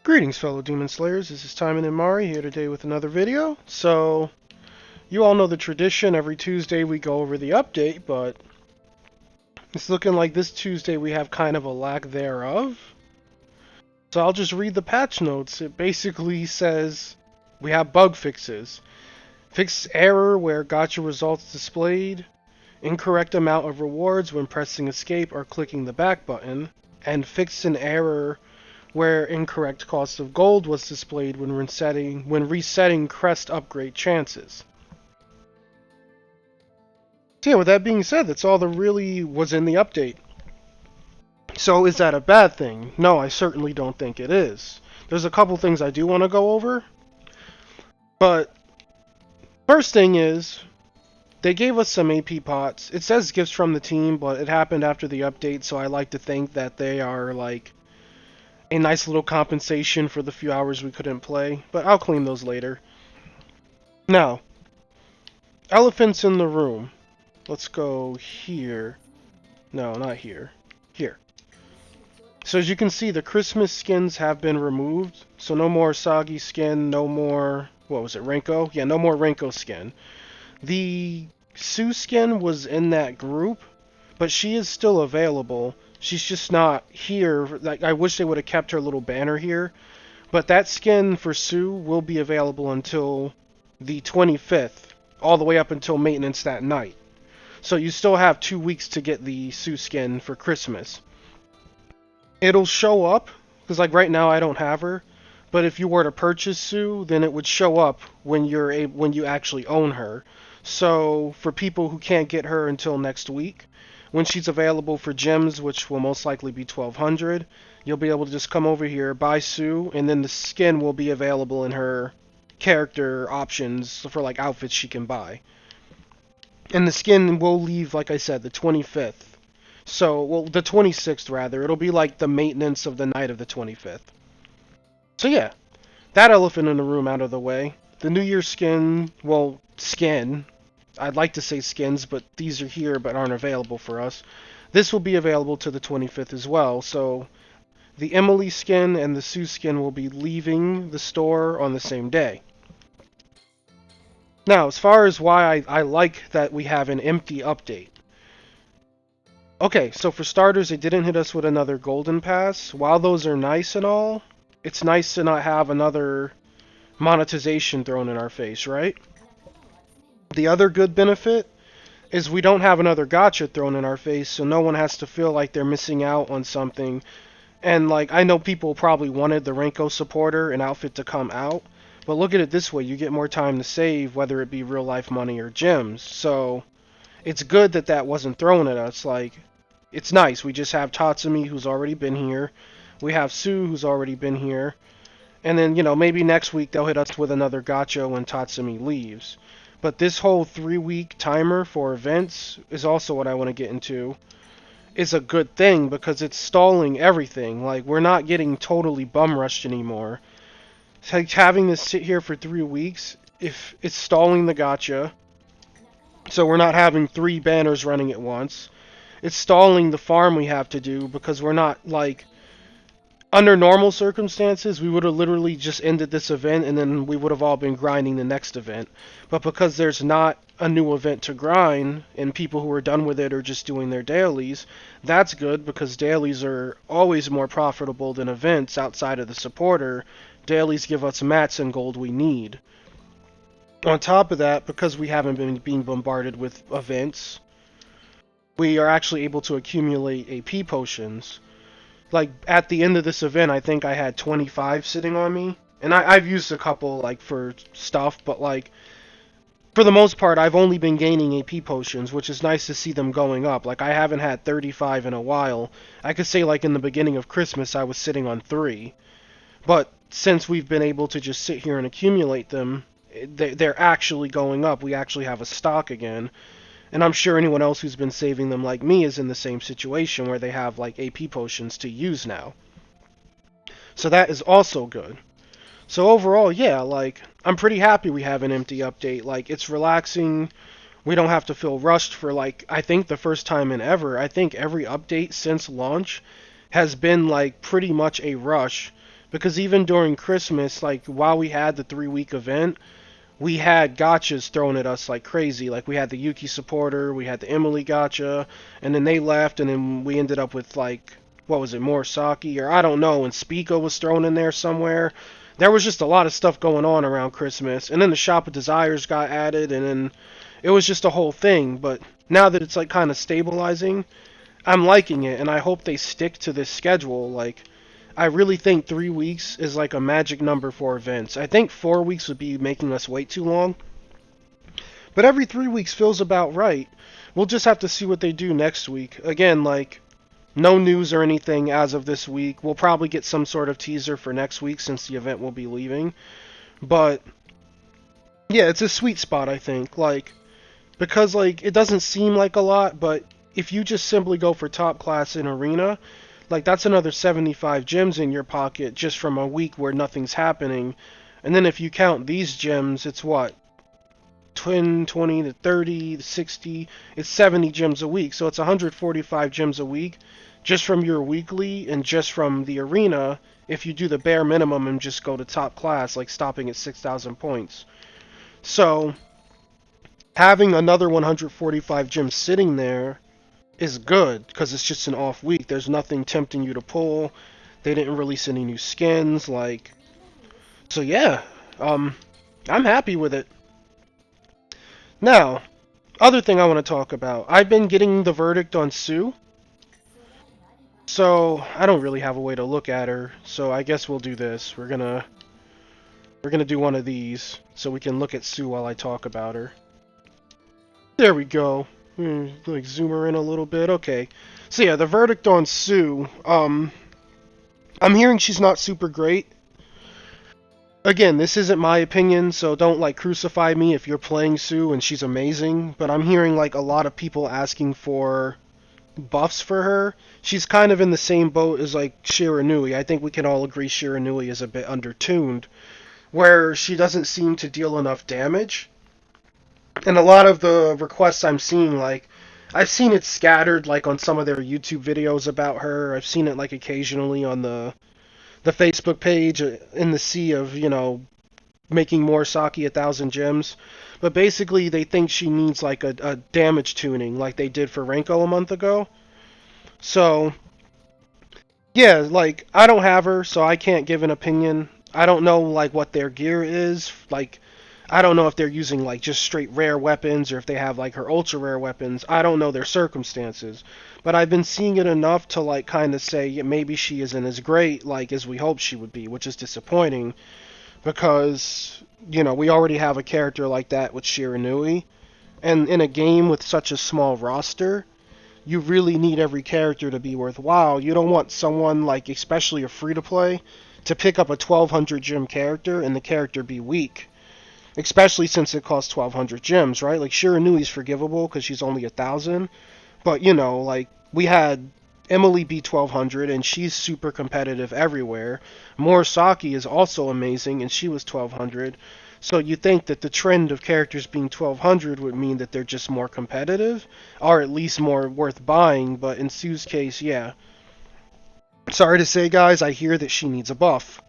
Greetings, fellow Demon Slayers. This is Taimanin Mari here today with another video. So, you all know the tradition. Every Tuesday we go over the update, but it's looking like this Tuesday we have kind of a lack thereof. So I'll just read the patch notes. It basically says we have bug fixes. Fix error where gacha results displayed. Incorrect amount of rewards when pressing escape or clicking the back button. And fix an error where incorrect cost of gold was displayed when resetting crest upgrade chances. So yeah, with that being said, that's all that really was in the update. So is that a bad thing? No, I certainly don't think it is. There's a couple things I do want to go over. But first thing is, they gave us some AP pots. It says gifts from the team, but it happened after the update, so I like to think that they are like a nice little compensation for the few hours we couldn't play, but I'll claim those later. Now, elephants in the room. Let's go here. No, not here. Here. So as you can see, the Christmas skins have been removed. So no more Soggy skin, no more, what was it, Renko? Yeah, no more Renko skin. The Sue skin was in that group, but she is still available. She's just not here. Like, I wish they would have kept her little banner here. But that skin for Sue will be available until the 25th, all the way up until maintenance that night. So you still have 2 weeks to get the Sue skin for Christmas. It'll show up, because like right now I don't have her, but if you were to purchase Sue, then it would show up when you actually own her. So for people who can't get her until next week, when she's available for gems, which will most likely be 1200, you'll be able to just come over here, buy Sue, and then the skin will be available in her character options for like outfits she can buy. And the skin will leave, like I said, the 25th. So, well, the 26th rather. It'll be like the maintenance of the night of the 25th. So yeah, that elephant in the room out of the way. The New Year skin, well, skin. I'd like to say skins, but these are here but aren't available for us. This will be available to the 25th as well, so the Emily skin and the Sue skin will be leaving the store on the same day. Now, as far as why I like that we have an empty update. Okay, so for starters, they didn't hit us with another golden pass. While those are nice and all, it's nice to not have another monetization thrown in our face, right? The other good benefit is we don't have another gacha thrown in our face, so no one has to feel like they're missing out on something. And like, I know people probably wanted the Renko supporter and outfit to come out, but look at it this way, you get more time to save, whether it be real life money or gems. So it's good that that wasn't thrown at us. Like, it's nice. We just have Tatsumi, who's already been here. We have Sue, who's already been here. And then, you know, maybe next week they'll hit us with another gacha when Tatsumi leaves. But this whole 3-week timer for events is also what I want to get into. Is a good thing because it's stalling everything. Like, we're not getting totally bum rushed anymore. It's like having this sit here for 3 weeks, if it's stalling the gacha, so we're not having 3 banners running at once. It's stalling the farm we have to do because we're not, like, under normal circumstances, we would have literally just ended this event and then we would have all been grinding the next event. But because there's not a new event to grind and people who are done with it are just doing their dailies, that's good because dailies are always more profitable than events outside of the supporter. Dailies give us mats and gold we need. On top of that, because we haven't been being bombarded with events, we are actually able to accumulate AP potions. Like, at the end of this event, I think I had 25 sitting on me. And I've used a couple, like, for stuff, but, like, for the most part, I've only been gaining AP potions, which is nice to see them going up. Like, I haven't had 35 in a while. I could say, like, in the beginning of Christmas, I was sitting on 3. But since we've been able to just sit here and accumulate them, they're actually going up. We actually have a stock again. And I'm sure anyone else who's been saving them like me is in the same situation where they have like AP potions to use now. So that is also good. So overall, yeah, like, I'm pretty happy we have an empty update. Like, it's relaxing. We don't have to feel rushed for, like, I think the first time in ever. I think every update since launch has been like pretty much a rush Because even during Christmas, like while we had the 3 week event, we had gotchas thrown at us like crazy. Like we had the Yuki supporter, we had the Emily gotcha, and then they left, and then we ended up with like, what was it, Morisaki, or I don't know, and Spica was thrown in there somewhere. There was just a lot of stuff going on around Christmas, and then the Shop of Desires got added, and then it was just a whole thing. But now that it's like kind of stabilizing, I'm liking it, and I hope they stick to this schedule. Like, I really think 3 weeks is like a magic number for events. I think 4 weeks would be making us wait too long, but every 3 weeks feels about right. We'll just have to see what they do next week. Again, like, no news or anything as of this week. We'll probably get some sort of teaser for next week since the event will be leaving. But, yeah, it's a sweet spot, I think. Like, because, like, it doesn't seem like a lot, but if you just simply go for top class in arena, like that's another 75 gems in your pocket just from a week where nothing's happening. And then if you count these gems, it's what? 10, 20 to 30 to 60. It's 70 gems a week. So it's 145 gems a week just from your weekly and just from the arena if you do the bare minimum and just go to top class, like stopping at 6,000 points. So having another 145 gems sitting there is good because it's just an off week. There's nothing tempting you to pull. They didn't release any new skins, like, so yeah, I'm happy with it. Now, other thing I want to talk about. I've been getting the verdict on Sue, so I don't really have a way to look at her. So I guess we'll do this. We're gonna do one of these so we can look at Sue while I talk about her. There we go. Like zoom her in a little bit. Okay. So yeah, the verdict on Sue. I'm hearing she's not super great. Again, this isn't my opinion, so don't like crucify me if you're playing Sue and she's amazing. But I'm hearing like a lot of people asking for buffs for her. She's kind of in the same boat as like Shiranui. I think we can all agree Shiranui is a bit undertuned, where she doesn't seem to deal enough damage. And a lot of the requests I'm seeing, like, I've seen it scattered, like, on some of their YouTube videos about her. I've seen it, like, occasionally on the Facebook page in the sea of, making more Saki 1,000 gems. But basically, they think she needs, like, a damage tuning, like they did for Renko a month ago. So, yeah, like, I don't have her, so I can't give an opinion. I don't know, like, what their gear is, like, I don't know if they're using like just straight rare weapons or if they have like her ultra rare weapons. I don't know their circumstances. But I've been seeing it enough to like kind of say yeah, maybe she isn't as great like as we hoped she would be, which is disappointing because we already have a character like that with Shiranui, and in a game with such a small roster, you really need every character to be worthwhile. You don't want someone like especially a free to play to pick up a 1200 gem character and the character be weak. Especially since it costs 1,200 gems, right? Like, Shiranui's forgivable because she's only 1,000. But, like, we had Emily be 1,200, and she's super competitive everywhere. Morisaki is also amazing, and she was 1,200. So you think that the trend of characters being 1,200 would mean that they're just more competitive, or at least more worth buying, but in Sue's case, yeah. Sorry to say, guys, I hear that she needs a buff.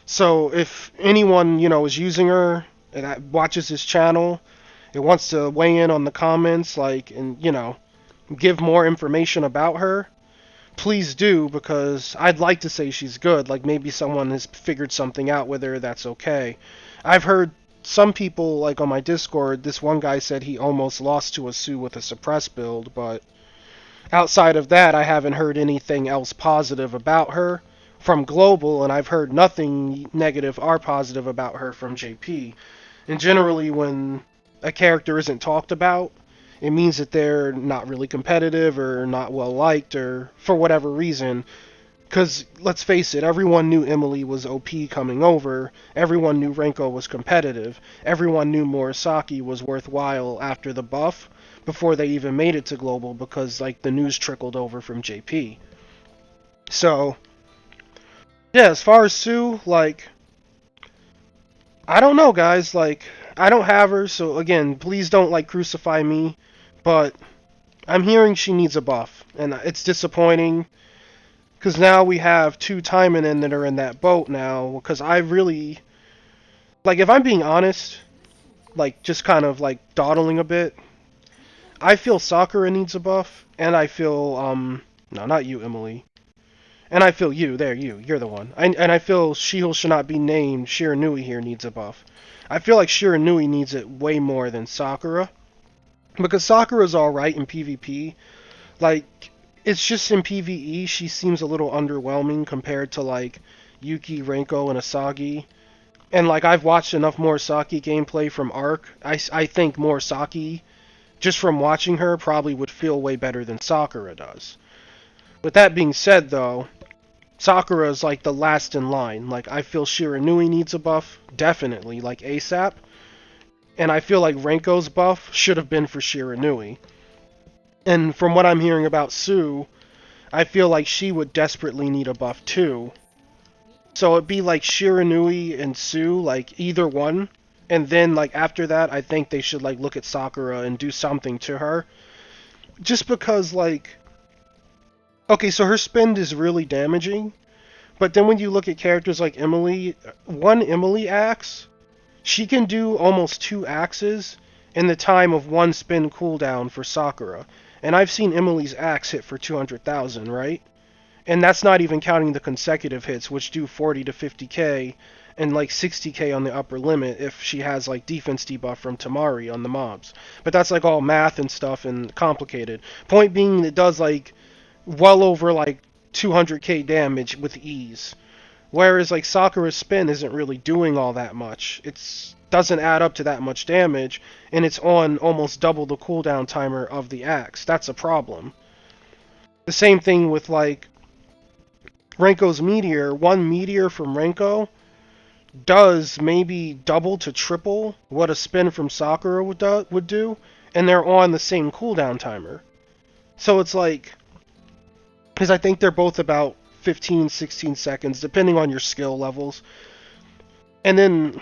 So if anyone, is using her, and watches this channel, it wants to weigh in on the comments, like, and, give more information about her, please do, because I'd like to say she's good. Like, maybe someone has figured something out with her that's okay. I've heard some people, like, on my Discord, this one guy said he almost lost to a Sue with a suppress build, but outside of that, I haven't heard anything else positive about her from Global, and I've heard nothing negative or positive about her from JP. And generally, when a character isn't talked about, it means that they're not really competitive or not well liked or for whatever reason. Because, let's face it, everyone knew Emily was OP coming over. Everyone knew Renko was competitive. Everyone knew Morisaki was worthwhile after the buff before they even made it to Global because, like, the news trickled over from JP. So, yeah, as far as Sue, like, I don't know, guys. Like, I don't have her, so again, please don't like crucify me. But I'm hearing she needs a buff, and it's disappointing Because now we have two Taimanin that are in that boat now. Because I really, like, if I'm being honest, like, just kind of, like, dawdling a bit, I feel Sakura needs a buff, and I feel, no, not you, Emily. And I feel you, you're the one. And I feel She-Hulk should not be named Shiranui here needs a buff. I feel like Shiranui needs it way more than Sakura. Because Sakura's alright in PvP. Like, it's just in PvE, she seems a little underwhelming compared to, like, Yuki, Renko, and Asagi. And, like, I've watched enough Murasaki gameplay from Arc. I think Murasaki, just from watching her, probably would feel way better than Sakura does. With that being said, though, Sakura is like the last in line. Like, I feel Shiranui needs a buff, definitely, like ASAP. And I feel like Renko's buff should have been for Shiranui. And from what I'm hearing about Sue, I feel like she would desperately need a buff too. So it'd be like Shiranui and Sue, like either one. And then like after that, I think they should like look at Sakura and do something to her. Just because like, okay, so her spend is really damaging. But then when you look at characters like Emily, one Emily axe, she can do almost 2 axes in the time of 1 spin cooldown for Sakura. And I've seen Emily's axe hit for 200,000, right? And that's not even counting the consecutive hits, which do 40 to 50k and like 60k on the upper limit if she has like defense debuff from Tamari on the mobs. But that's like all math and stuff and complicated. Point being, it does like well over like 200k damage with ease. Whereas like Sakura's spin isn't really doing all that much. It doesn't add up to that much damage, and it's on almost double the cooldown timer of the axe. That's a problem. The same thing with like Renko's meteor. One meteor from Renko does maybe double to triple what a spin from Sakura would do, and they're on the same cooldown timer. So it's like, because I think they're both about 15, 16 seconds, depending on your skill levels. And then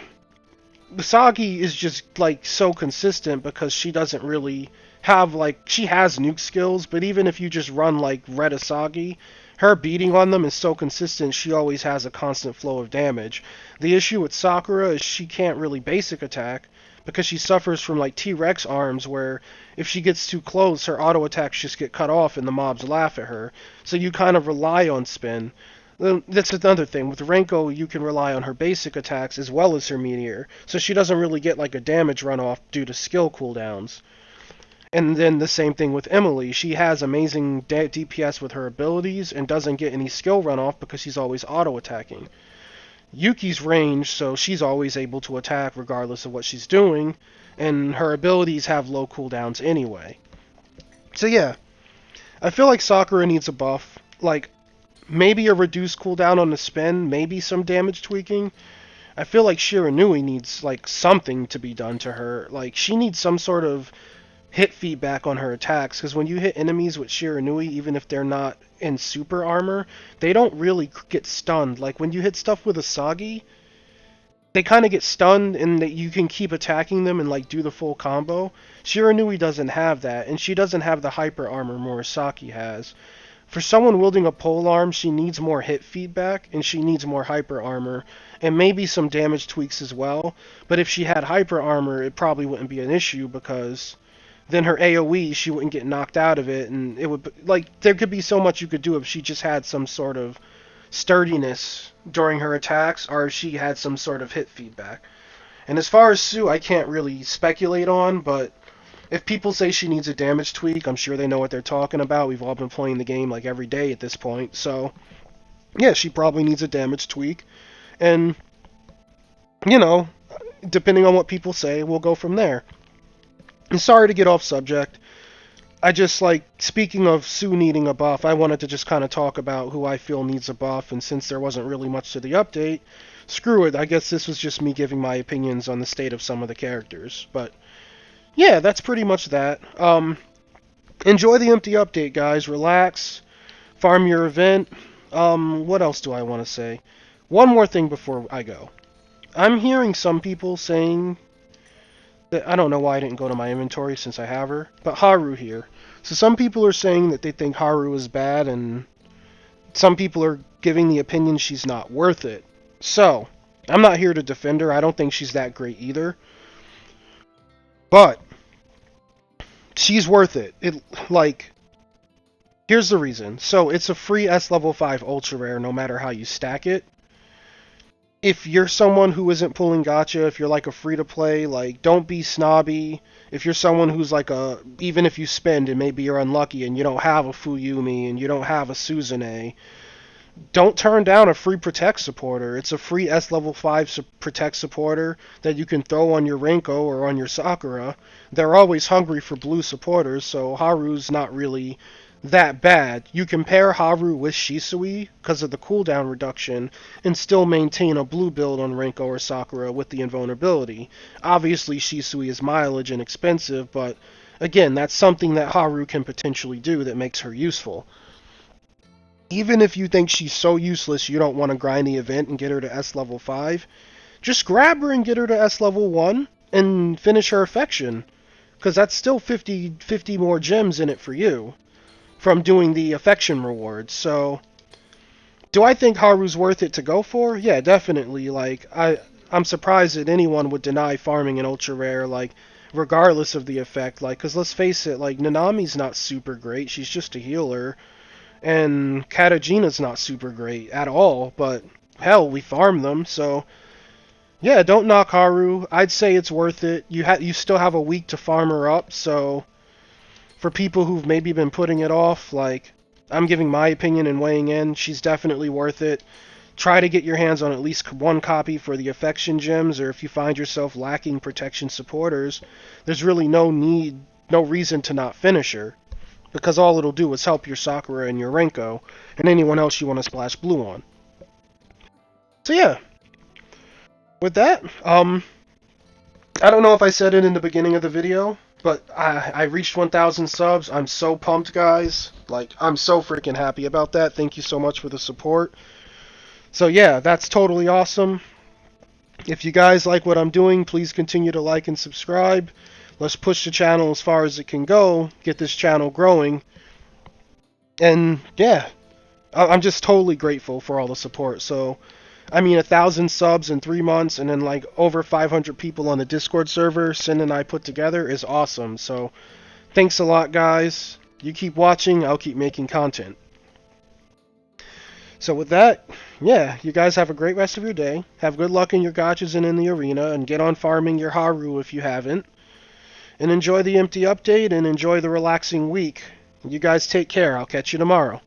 Usagi is just like so consistent because she doesn't really have like, she has nuke skills, but even if you just run like Red Usagi, her beating on them is so consistent she always has a constant flow of damage. The issue with Sakura is she can't really basic attack because she suffers from like T-Rex arms where if she gets too close her auto attacks just get cut off and the mobs laugh at her. So you kind of rely on spin. That's another thing. With Renko, you can rely on her basic attacks as well as her meteor, so she doesn't really get like a damage runoff due to skill cooldowns. And then the same thing with Emily. She has amazing DPS with her abilities and doesn't get any skill runoff because she's always auto-attacking. Yuki's ranged, so she's always able to attack regardless of what she's doing, and her abilities have low cooldowns anyway. So yeah, I feel like Sakura needs a buff. Like, maybe a reduced cooldown on the spin, maybe some damage tweaking. I feel like Shiranui needs, like, something to be done to her. Like, she needs some sort of hit feedback on her attacks, because when you hit enemies with Shiranui, even if they're not in super armor, they don't really get stunned. Like, when you hit stuff with Asagi, they kind of get stunned, and that you can keep attacking them and, like, do the full combo. Shiranui doesn't have that, and she doesn't have the hyper armor Murasaki has. For someone wielding a polearm, she needs more hit feedback, and she needs more hyper armor, and maybe some damage tweaks as well. But if she had hyper armor, it probably wouldn't be an issue, because then her AoE, she wouldn't get knocked out of it, and it would, like, there could be so much you could do if she just had some sort of sturdiness during her attacks, or if she had some sort of hit feedback. And as far as Sue, I can't really speculate on, but if people say she needs a damage tweak, I'm sure they know what they're talking about. We've all been playing the game like every day at this point. So, yeah, she probably needs a damage tweak. And, you know, depending on what people say, we'll go from there. And sorry to get off subject. I just, like, speaking of Sue needing a buff, I wanted to just kind of talk about who I feel needs a buff. And since there wasn't really much to the update, screw it. I guess this was just me giving my opinions on the state of some of the characters. But yeah, that's pretty much that. Enjoy the empty update, guys. Relax. Farm your event. What else do I want to say? One more thing before I go. I'm hearing some people saying that, I don't know why I didn't go to my inventory since I have her, but Haru here. So some people are saying that they think Haru is bad and some people are giving the opinion she's not worth it. So, I'm not here to defend her. I don't think she's that great either. But she's worth it. Here's the reason. So, it's a free S level 5 ultra rare no matter how you stack it. If you're someone who isn't pulling gacha, if you're like a free to play, like don't be snobby. If you're someone who's like even if you spend and maybe you're unlucky and you don't have a Fuyumi and you don't have a Suzune, don't turn down a free Protect supporter. It's a free S level 5 Protect supporter that you can throw on your Renko or on your Sakura. They're always hungry for blue supporters, so Haru's not really that bad. You can pair Haru with Shisui because of the cooldown reduction and still maintain a blue build on Renko or Sakura with the invulnerability. Obviously, Shisui is mileage and expensive, but again, that's something that Haru can potentially do that makes her useful. Even if you think she's so useless you don't want to grind the event and get her to S level 5, just grab her and get her to S level 1 and finish her affection. Because that's still 50 more gems in it for you from doing the affection rewards. So, do I think Haru's worth it to go for? Yeah, definitely. I'm surprised that anyone would deny farming an ultra rare, regardless of the effect. Because let's face it, Nanami's not super great. She's just a healer. And Katajina's not super great at all, but hell, we farm them, so yeah, don't knock Haru. I'd say it's worth it. You still have a week to farm her up, so for people who've maybe been putting it off, I'm giving my opinion and weighing in, she's definitely worth it. Try to get your hands on at least one copy for the affection gems, or if you find yourself lacking protection supporters, there's really no reason to not finish her. Because all it'll do is help your Sakura and your Renko, and anyone else you want to splash blue on. So yeah, with that, I don't know if I said it in the beginning of the video, but I reached 1,000 subs. I'm so pumped, guys. I'm so freaking happy about that. Thank you so much for the support. So yeah, that's totally awesome. If you guys like what I'm doing, please continue to like and subscribe. Let's push the channel as far as it can go, get this channel growing. And yeah, I'm just totally grateful for all the support. So, 1,000 subs in 3 months and then over 500 people on the Discord server Sin and I put together is awesome. So, thanks a lot, guys. You keep watching, I'll keep making content. So with that, yeah, you guys have a great rest of your day. Have good luck in your gachas and in the arena, and get on farming your Haru if you haven't. And enjoy the empty update and enjoy the relaxing week. You guys take care. I'll catch you tomorrow.